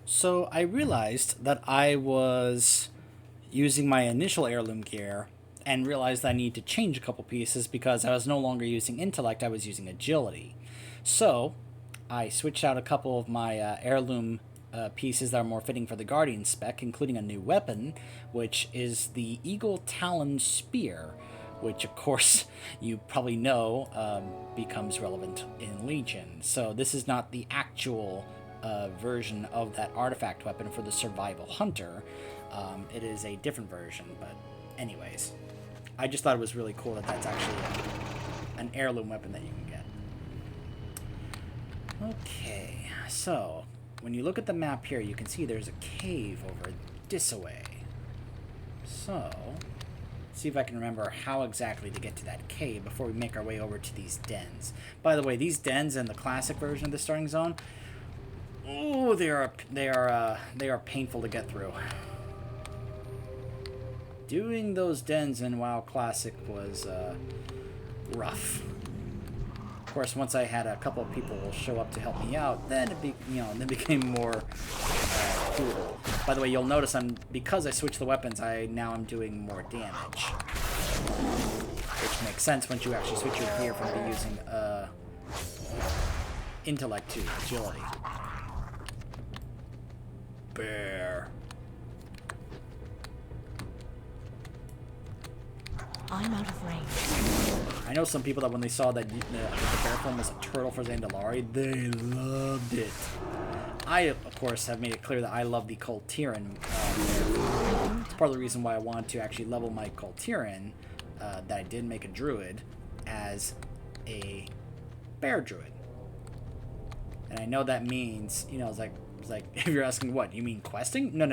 So I realized that I was using my initial heirloom gear and realized I need to change a couple pieces because I was no longer using intellect, I was using agility. So I switched out a couple of my heirloom pieces that are more fitting for the Guardian spec, including a new weapon, which is the Eagle Talon Spear, which, of course, you probably know becomes relevant in Legion. So this is not the actual version of that artifact weapon for the Survival Hunter. It is a different version, but anyways. I just thought it was really cool that that's actually an heirloom weapon that you can get. Okay, so when you look at the map here, you can see there's a cave over this way. So, see if I can remember how exactly to get to that cave before we make our way over to these dens. By the way, these dens in the classic version of the starting zone, oh, they are painful to get through. Doing those dens in WoW Classic was rough. Of course, once I had a couple of people show up to help me out, then it became more cool. By the way, you'll notice because I switched the weapons, now I'm doing more damage, which makes sense once you actually switch your gear from using intellect to agility. Bear. I'm out of range. I know some people that when they saw that the bear form was a turtle for Zandalari, they loved it. I, of course, have made it clear that I love the Coltiran. It's part of the reason why I wanted to actually level my Coltiran, that I did make a druid, as a bear druid. And I know that means, it's like if you're asking what, you mean questing? No.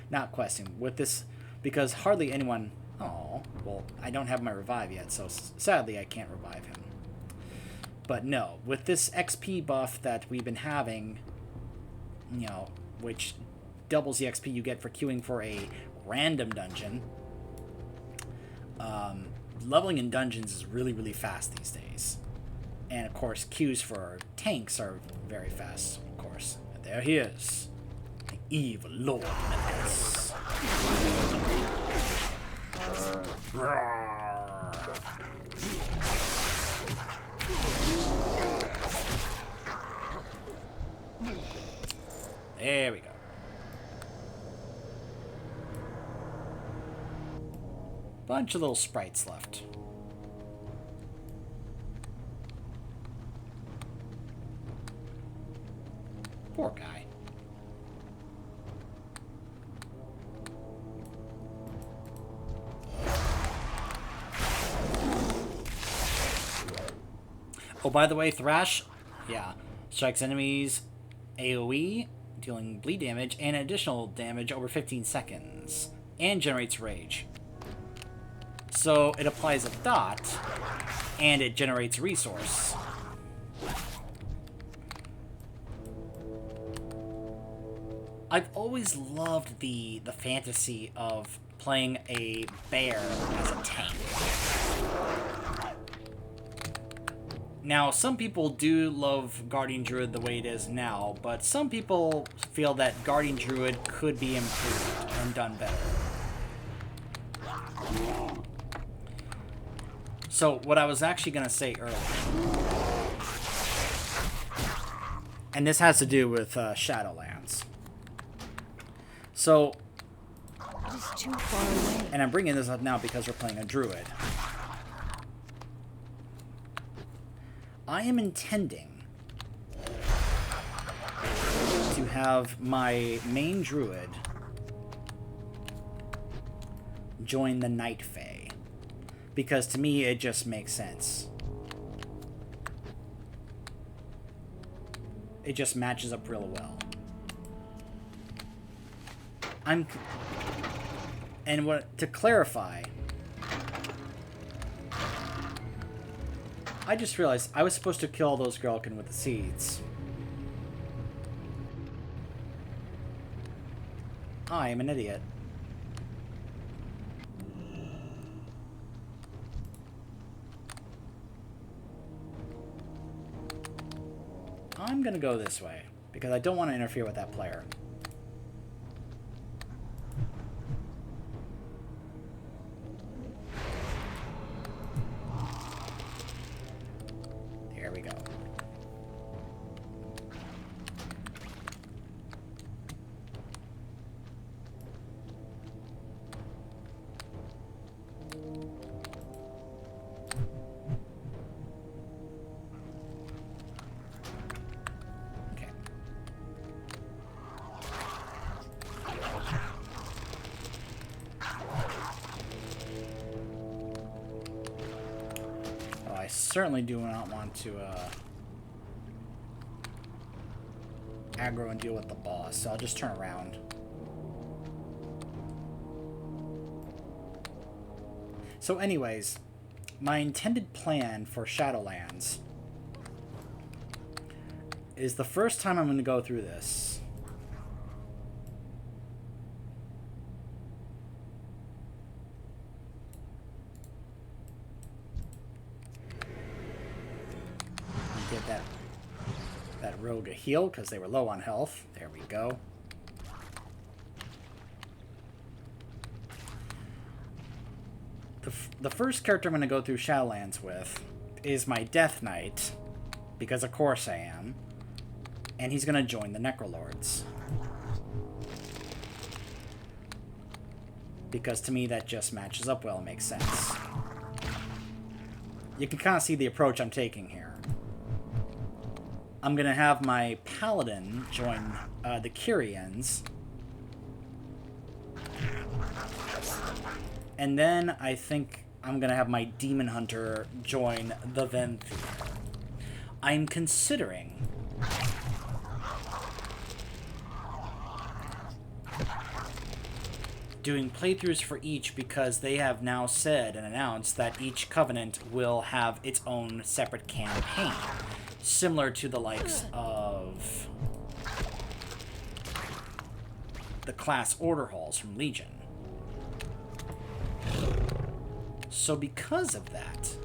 Not questing. With this, because hardly anyone... Oh, well, I don't have my revive yet, so sadly I can't revive him. But no, with this XP buff that we've been having, which doubles the XP you get for queuing for a random dungeon, leveling in dungeons is really, really fast these days. And of course, queues for tanks are very fast, of course. And there he is, the evil Lord Menace. There we go. Bunch of little sprites left. Poor guy. Oh, by the way, Thrash, strikes enemies AoE, dealing bleed damage and additional damage over 15 seconds, and generates rage. So it applies a dot, and it generates resource. I've always loved the fantasy of playing a bear as a tank. Now, some people do love Guardian Druid the way it is now, but some people feel that Guardian Druid could be improved and done better. So, what I was actually going to say earlier, and this has to do with Shadowlands. So, It is too far away. and I'm bringing this up now because we're playing a Druid. I am intending to have my main druid join the Night Fae, because to me it just makes sense. It just matches up real well. To clarify, I just realized I was supposed to kill those Grelkin with the seeds. I am an idiot. I'm gonna go this way, because I don't want to interfere with that player. certainly do not want to aggro and deal with the boss, so I'll just turn around. So anyways, my intended plan for Shadowlands is the first time I'm going to go through this. Get that rogue a heal because they were low on health. There we go. The first character I'm going to go through Shadowlands with is my Death Knight, because of course I am, and he's going to join the Necrolords. Because to me that just matches up well and makes sense. You can kind of see the approach I'm taking here. I'm going to have my Paladin join the Kyrians. And then I think I'm going to have my Demon Hunter join the Venthyr. I'm considering doing playthroughs for each because they have now said and announced that each Covenant will have its own separate campaign, similar to the likes of the class order halls from Legion. So because of that,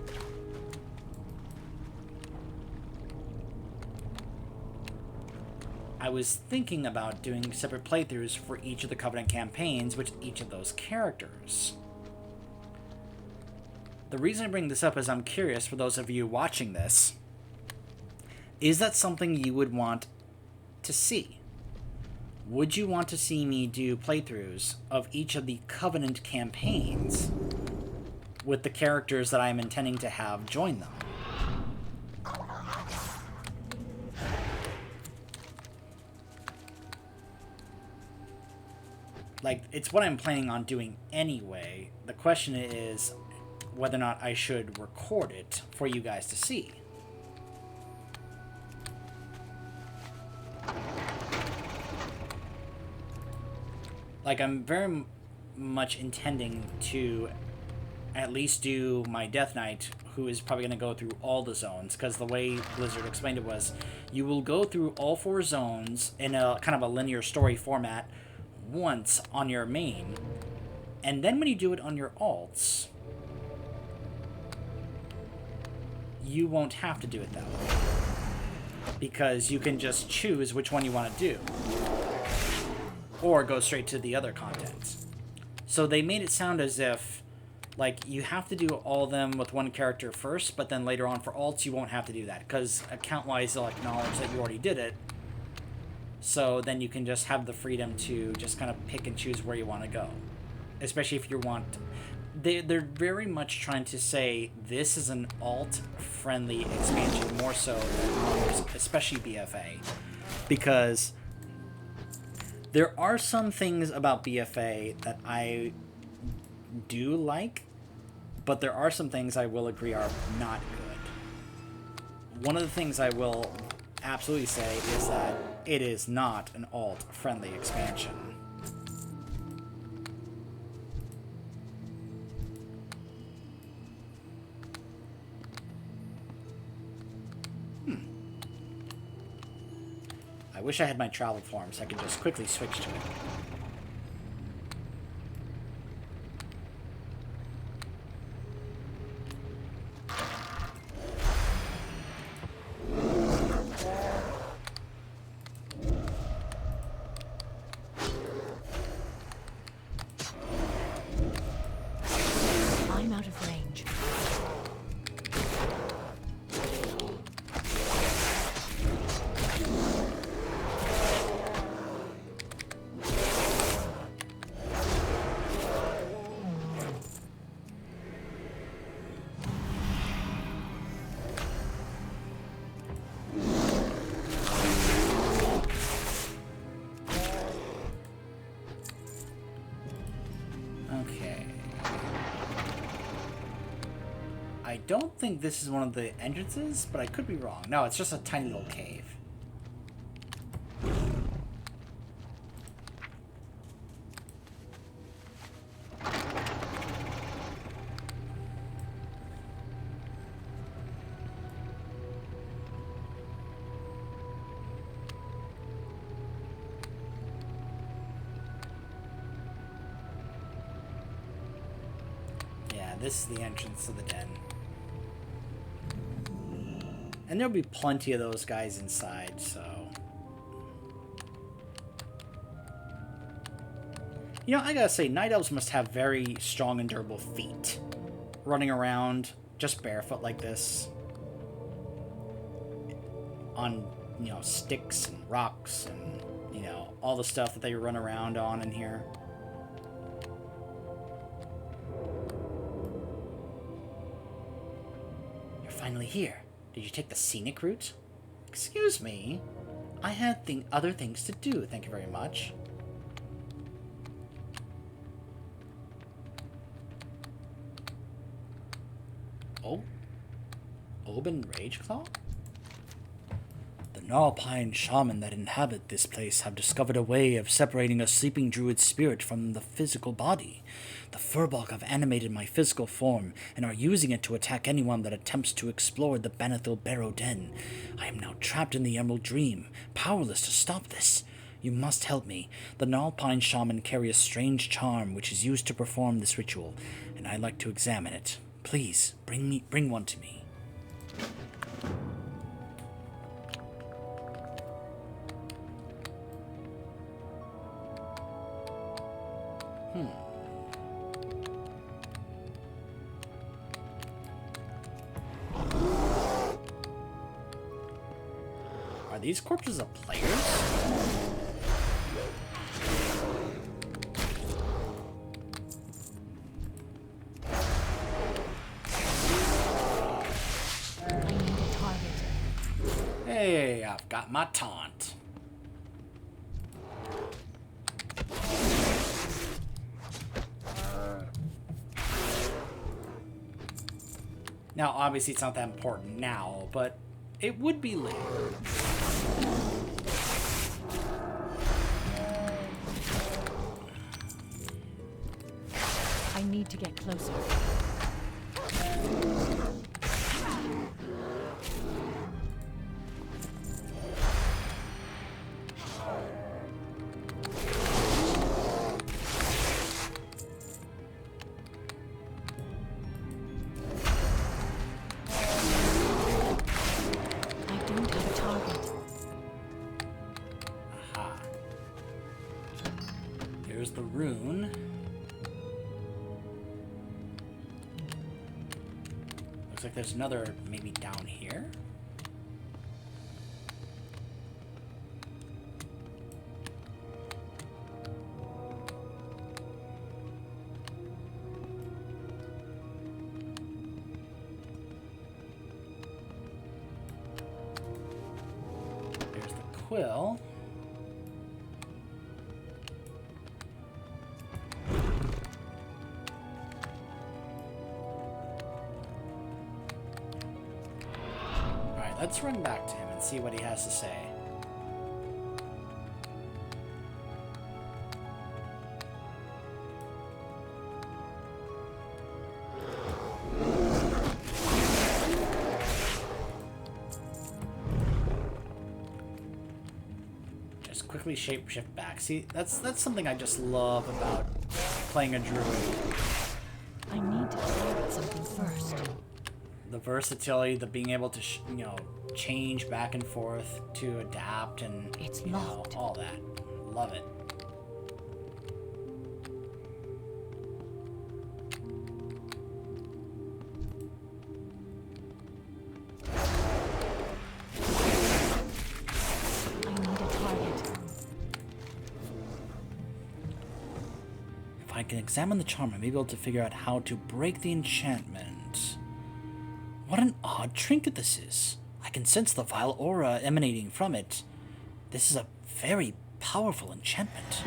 I was thinking about doing separate playthroughs for each of the Covenant campaigns with each of those characters. The reason I bring this up is I'm curious, for those of you watching this, is that something you would want to see? Would you want to see me do playthroughs of each of the Covenant campaigns with the characters that I'm intending to have join them? Like, it's what I'm planning on doing anyway. The question is whether or not I should record it for you guys to see. Like, I'm very much intending to at least do my Death Knight, who is probably going to go through all the zones, because the way Blizzard explained it was, you will go through all 4 zones in a kind of a linear story format once on your main, and then when you do it on your alts, you won't have to do it that way, because you can just choose which one you want to do, or go straight to the other content. So they made it sound as if, like, you have to do all of them with one character first, but then later on for alts you won't have to do that, because account-wise they'll acknowledge that you already did it. So then you can just have the freedom to just kind of pick and choose where you want to go. Especially if you want... They're very much trying to say this is an alt-friendly expansion, more so than others, especially BFA. Because there are some things about BFA that I do like, but there are some things I will agree are not good. One of the things I will absolutely say is that it is not an alt-friendly expansion. I wish I had my travel form so I could just quickly switch to it. I'm out of range. don't think this is one of the entrances, but I could be wrong. No, it's just a tiny little cave. This is the entrance to the den. And there'll be plenty of those guys inside, so... You know, I gotta say, night elves must have very strong and durable feet. Running around just barefoot like this. On, you know, sticks and rocks and, you know, all the stuff that they run around on in here. Finally here. Did you take the scenic route? Excuse me. I had other things to do, thank you very much. Oh? Oban Rageclaw? The Gnarlpine shaman that inhabit this place have discovered a way of separating a sleeping druid's spirit from the physical body. The Furbolg have animated my physical form and are using it to attack anyone that attempts to explore the Banithil Barrow Den. I am now trapped in the Emerald Dream, powerless to stop this. You must help me. The Gnarlpine shaman carry a strange charm which is used to perform this ritual, and I'd like to examine it. Please, bring one to me. Are these corpses of players? I need a target. Hey, I've got my taunt. Now, obviously, it's not that important now, but it would be later. I need to get closer. Here's the rune. Looks like there's another maybe down here. There's the quill. Let's run back to him and see what he has to say. Just quickly shapeshift back. See, that's something I just love about playing a druid. I need to target something first. The versatility, the being able to, change back and forth to adapt and, It's locked. all that. Love it. I need a target. If I can examine the charm, I may be able to figure out how to break the enchantment. What an odd trinket this is. I can sense the vile aura emanating from it. This is a very powerful enchantment.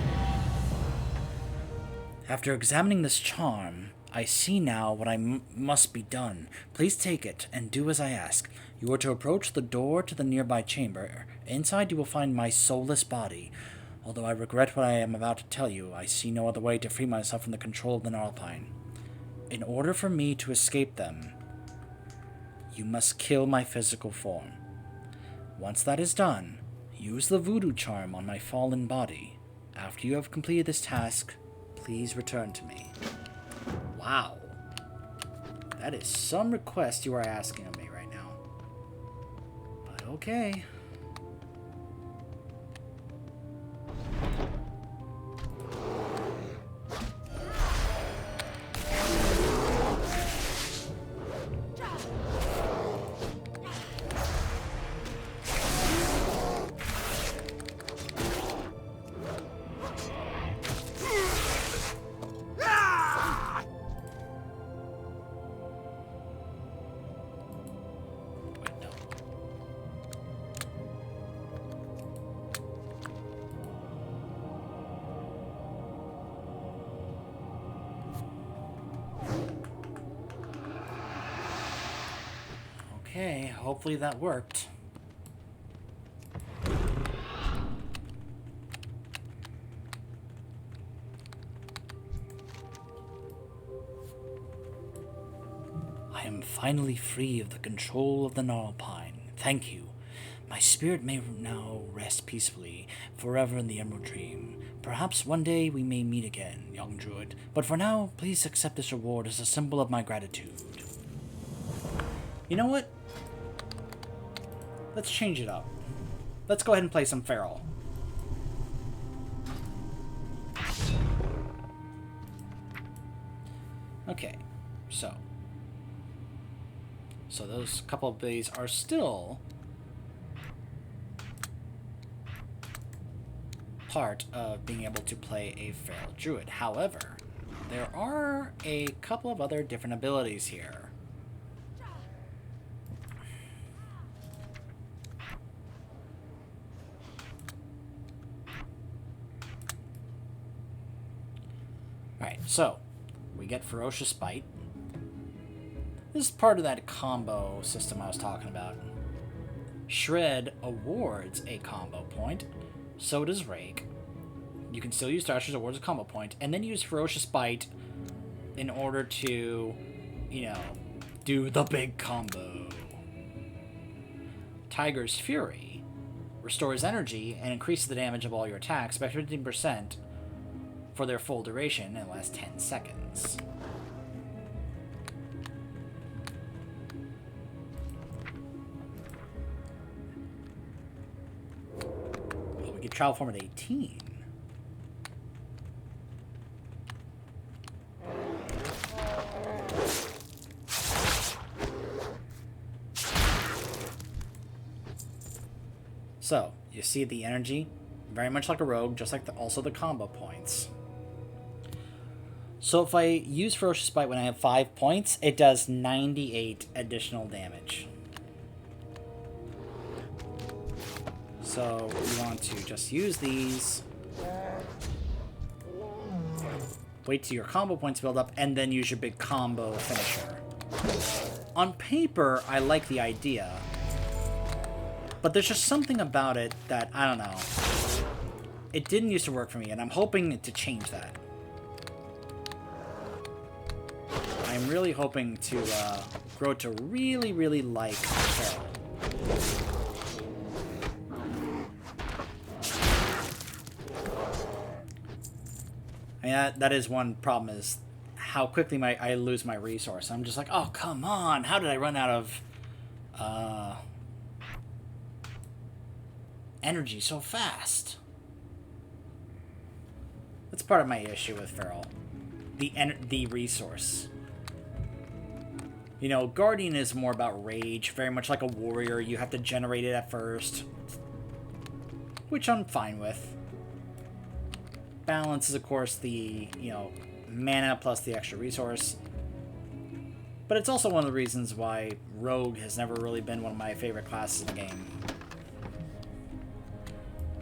After examining this charm, I see now what must be done. Please take it, and do as I ask. You are to approach the door to the nearby chamber. Inside you will find my soulless body. Although I regret what I am about to tell you, I see no other way to free myself from the control of the Gnarlpine. In order for me to escape them, you must kill my physical form. Once that is done, use the voodoo charm on my fallen body. After you have completed this task, please return to me. Wow. That is some request you are asking of me right now. But okay. Okay, hopefully that worked. I am finally free of the control of the Gnarlpine. Thank you. My spirit may now rest peacefully, forever in the Emerald Dream. Perhaps one day we may meet again, young druid, but for now, please accept this reward as a symbol of my gratitude. You know what? Let's change it up. Let's go ahead and play some Feral. Okay, so those couple of these are still part of being able to play a Feral Druid. However, there are a couple of other different abilities here. Alright, so we get Ferocious Bite. This is part of that combo system I was talking about. Shred awards a combo point. So does Rake. You can still use Thrasher's awards a combo point, and then use Ferocious Bite in order to, you know, do the big combo. Tiger's Fury restores energy and increases the damage of all your attacks by 15% for their full duration and lasts 10 seconds. We can travel form at 18. So, you see the energy? Very much like a rogue, just like also the combo points. So if I use Ferocious Bite when I have 5 points, it does 98 additional damage. So we want to just use these, wait till your combo points build up, and then use your big combo finisher. On paper, I like the idea, but there's just something about it that, I don't know, it didn't used to work for me, and I'm hoping to change that. I'm really hoping to grow to really, really like Feral. I mean, that is one problem, is how quickly I lose my resource. I'm just like, oh, come on, how did I run out of energy so fast? That's part of my issue with Feral. The resource. You know, Guardian is more about rage, very much like a warrior. You have to generate it at first, which I'm fine with. Balance is, of course, the, you know, mana plus the extra resource. But it's also one of the reasons why Rogue has never really been one of my favorite classes in the game.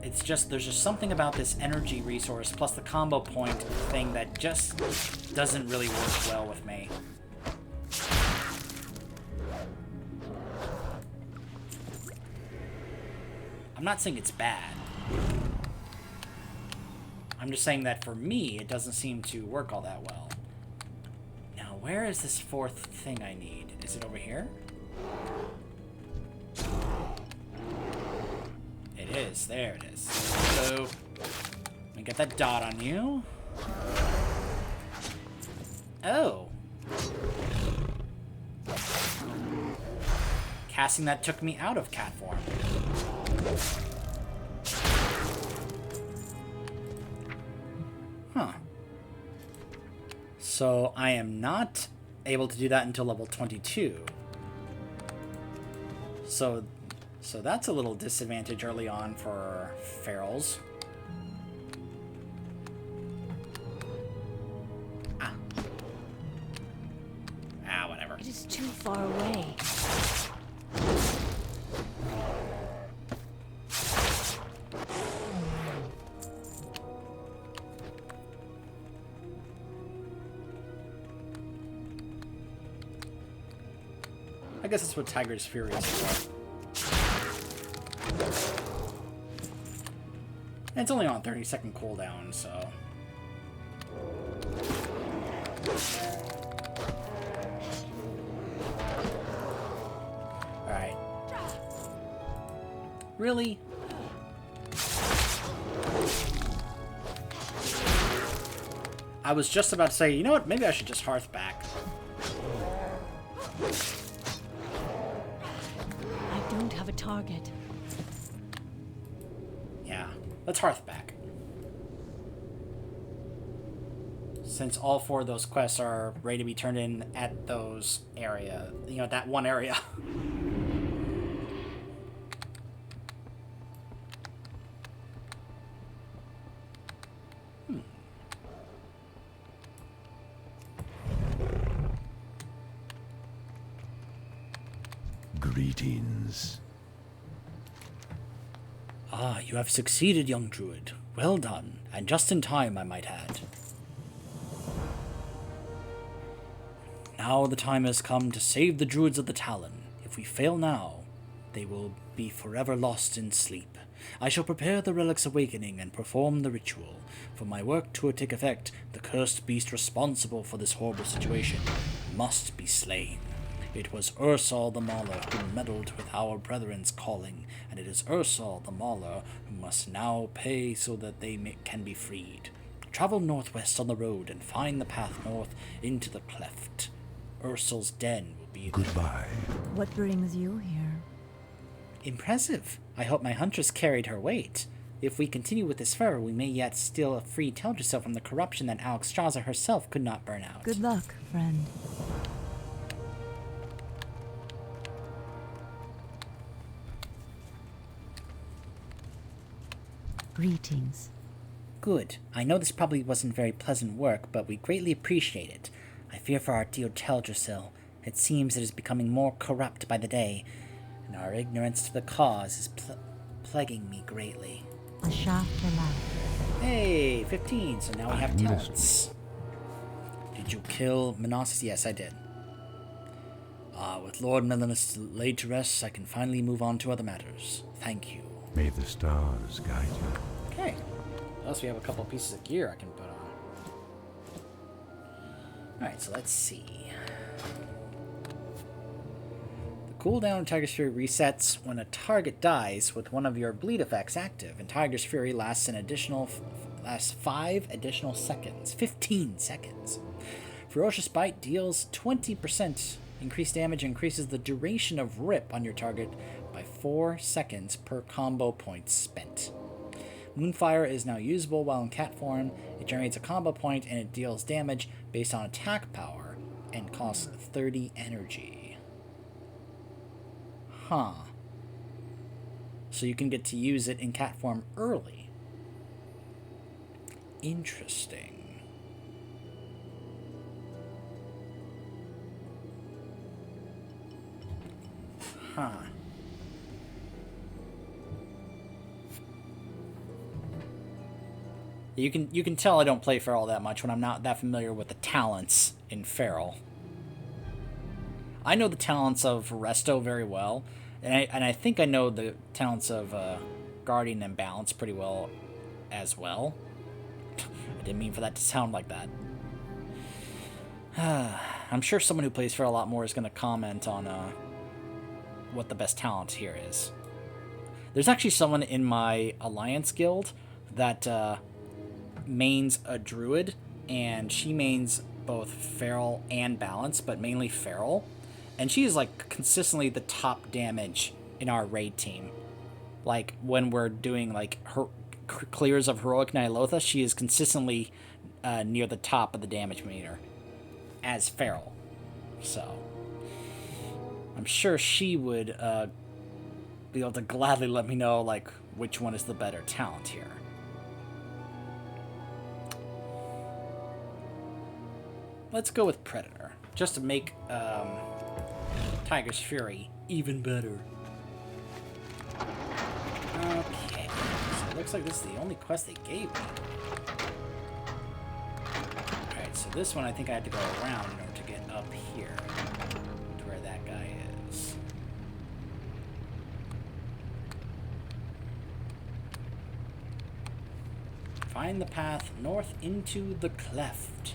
It's just, there's just something about this energy resource plus the combo point thing that just doesn't really work well with me. I'm not saying it's bad. I'm just saying that for me, it doesn't seem to work all that well. Now, where is this fourth thing I need? Is it over here? It is. There it is. So, let me get that dot on you. Oh. Casting that took me out of cat form. Huh. So I am not able to do that until level 22. So that's a little disadvantage early on for ferals. Whatever. It is too far away. I guess that's what Tiger's Fury is for. And it's only on 30-second cooldown, so... Alright. Really? I was just about to say, you know what, maybe I should just hearth back. I don't have a target. Yeah, let's hearth back. Since all 4 of those quests are ready to be turned in at those area, you know, that one area. Greetings. Ah, you have succeeded, young druid. Well done, and just in time, I might add. Now the time has come to save the druids of the Talon. If we fail now, they will be forever lost in sleep. I shall prepare the relic's awakening and perform the ritual. For my work to take effect, the cursed beast responsible for this horrible situation must be slain. It was Ursal the Mauler who meddled with our brethren's calling, and it is Ursal the Mauler who must now pay so that they can be freed. Travel northwest on the road and find the path north into the cleft. Ursal's den will be there. Goodbye. What brings you here? Impressive. I hope my huntress carried her weight. If we continue with this fervor, we may yet still free Teldrassil from the corruption that Alexstrasza herself could not burn out. Good luck, friend. Greetings. Good. I know this probably wasn't very pleasant work, but we greatly appreciate it. I fear for our dear Teldrassil. It seems it is becoming more corrupt by the day, and our ignorance to the cause is plaguing me greatly. A shaft for life. Hey, 15, so now we have I'm talents. Did you kill Manassas? Yes, I did. With Lord Melanus laid to rest, I can finally move on to other matters. Thank you. May the stars guide you. Okay. Plus we have a couple pieces of gear I can put on. Alright, so let's see. The cooldown of Tiger's Fury resets when a target dies with one of your bleed effects active, and Tiger's Fury lasts 5 additional seconds. 15 seconds. Ferocious Bite deals 20% increased damage and increases the duration of rip on your target by 4 seconds per combo point spent. Moonfire is now usable while in cat form. It generates a combo point and it deals damage based on attack power and costs 30 energy. Huh. So you can get to use it in cat form early. Interesting. Huh. You can tell I don't play Feral that much when I'm not that familiar with the talents in Feral. I know the talents of Resto very well, and I think I know the talents of Guardian and Balance pretty well as well. I didn't mean for that to sound like that. I'm sure someone who plays Feral a lot more is going to comment on what the best talent here is. There's actually someone in my Alliance guild that mains a Druid, and she mains both Feral and Balance, but mainly Feral. And she is, like, consistently the top damage in our raid team. Like, when we're doing, like, her clears of Heroic Nyalotha, she is consistently near the top of the damage meter as Feral. So, I'm sure she would be able to gladly let me know, like, which one is the better talent here. Let's go with Predator, just to make Tiger's Fury even better. Okay, so it looks like this is the only quest they gave me. Alright, so this one I think I had to go around in order to get up here to where that guy is. Find the path north into the cleft.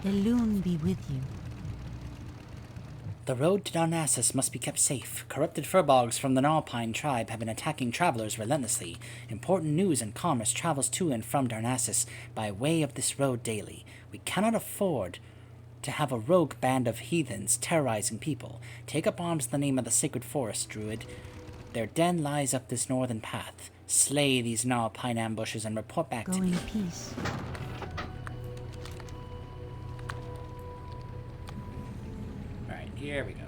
The loon be with you. The road to Darnassus must be kept safe. Corrupted furbolgs from the Narpine tribe have been attacking travelers relentlessly. Important news and commerce travels to and from Darnassus by way of this road daily. We cannot afford to have a rogue band of heathens terrorizing people. Take up arms in the name of the sacred forest, Druid. Their den lies up this northern path. Slay these Narpine ambushes and report back to me. Go in peace. Alright, here we go.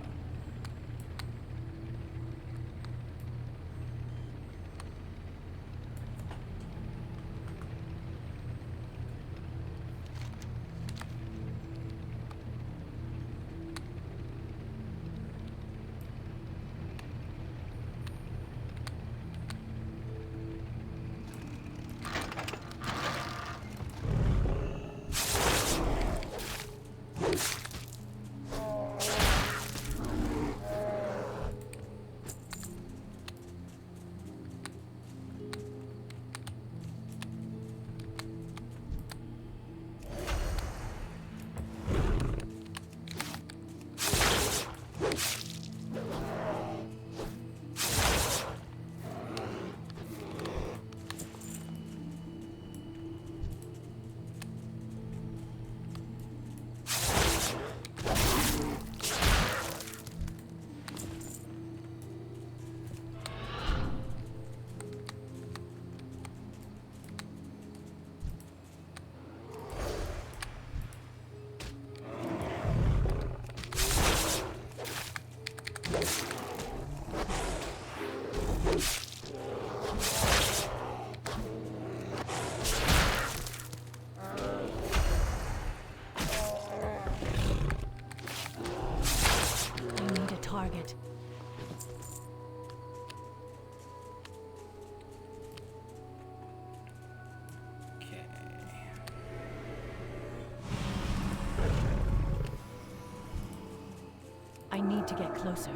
I need a target. Okay. I need to get closer.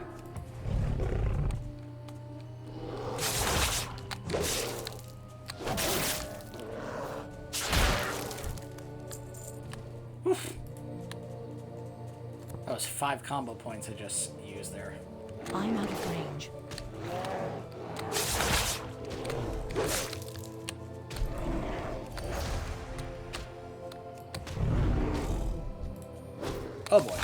That was 5 combo points I just used there. I'm out of range. Oh boy.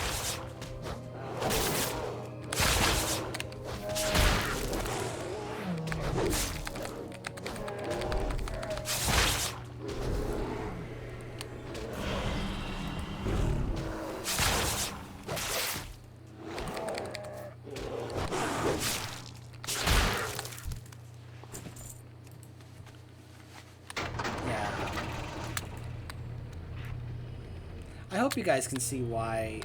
Yeah. I hope you guys can see why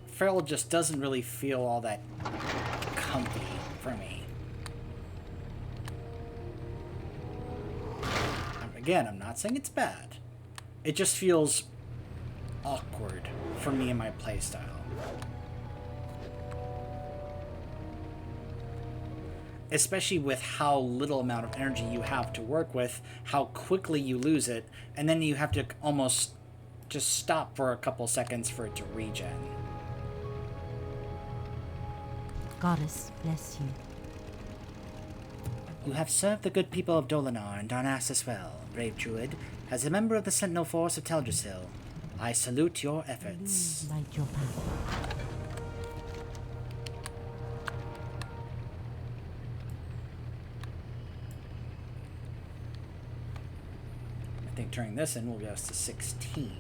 Feral just doesn't really feel all that comfy for me. Again, I'm not saying it's bad. It just feels awkward for me and my playstyle. Especially with how little amount of energy you have to work with, how quickly you lose it, and then you have to almost just stop for a couple seconds for it to regen. Goddess bless you. You have served the good people of Dolinar and Darnassus well, brave druid. As a member of the Sentinel Force of Teldrassil, I salute your efforts. Light your path. I think turning this in will get us to 16.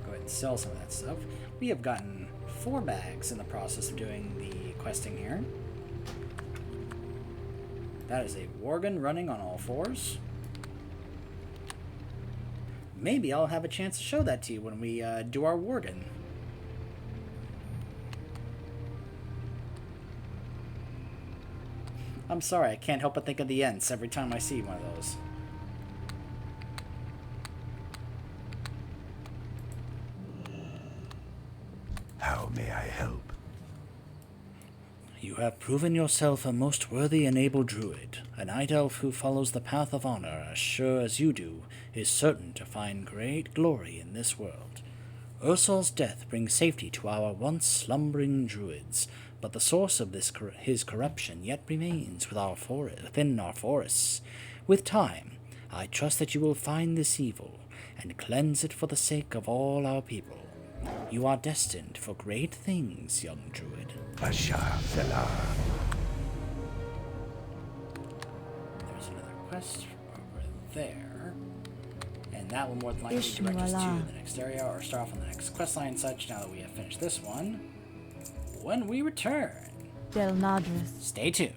Go ahead and sell some of that stuff. We have gotten 4 bags in the process of doing the questing here. That is a Worgen running on all 4s. Maybe I'll have a chance to show that to you when we do our Worgen. I'm sorry, I can't help but think of the Ents every time I see one of those. How may I help? You have proven yourself a most worthy and able druid. A night elf who follows the path of honor as sure as you do is certain to find great glory in this world. Ursul's death brings safety to our once slumbering druids, but the source of his corruption yet remains within our forests. With time, I trust that you will find this evil and cleanse it for the sake of all our people. You are destined for great things, young druid. Bashar Felar. There's another quest over there. And that will more than likely direct us to the next area or start off on the next questline and such now that we have finished this one. When we return, Del Nadris. stay tuned.